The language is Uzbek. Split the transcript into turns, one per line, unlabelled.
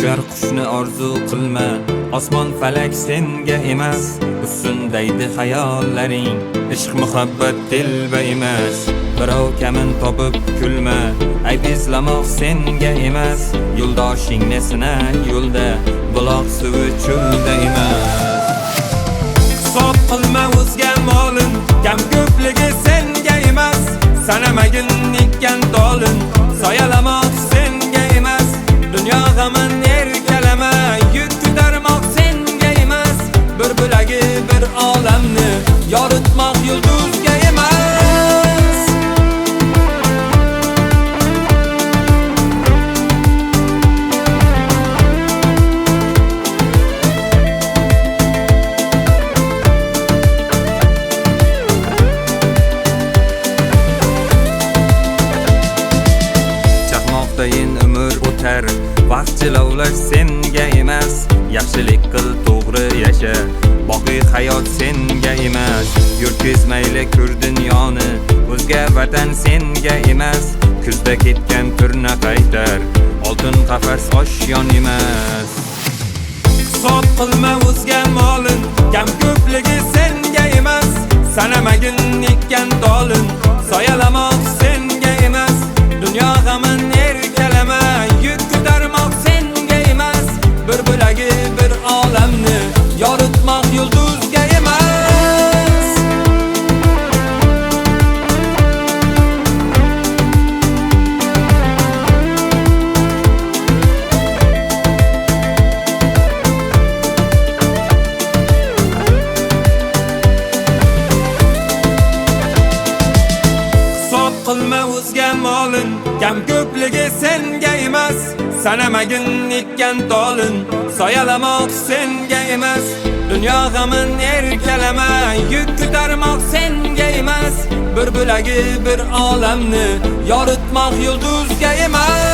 Uchar qushni orzu qilma, osmon falak senga emas. Ustundaydi hayollaring, ishq muhabbat telba emas. Birov kamin topib kulma, ayb izlamoq senga emas. Yo'ldoshingni sina yo'lda, buloq suvi cho'lda emas. Hisob qilma o'zga molin, kam ko'pligi senga emas. Sanamagin nikkan dolin, soyalamoq senga emas. Dunyo g'amin erkalama, yuk ko'tarmoq senga emas. Bir bo'lagi bir olamni yoritmoq yulduzga emas. Chaqmoqdayin umr o'tar, vaqt jilovlash senga emas. Yaxshilik qil, to'g'ri yasha, boqiy hayot senga emas. Yurtkiz mayli ko'r dunyoni, o'zga vatan senga emas. Kuzda ketgan turna qaytar, oltin qafas oshyon emas. Hisob qilma o'zga molin, kam ko'pligi senga emas. Sanamagin nikkan dolin, soyalamoq senga emas. Dunyo g'amin erkalama, yuk ko'tarmoq senga emas. Bir bo'lagi bir olamni yoritmoq yulduzga emas. Hisob qilma o'zga molin, kam ko'pligi senga emas. Sanamagin nikkan dolin, soyalamoq senga emas. Dunyo g'amin erkalama, yuk ko'tarmoq senga emas. Bir bo'lagi bir olamni yoritmoq yulduzga emas.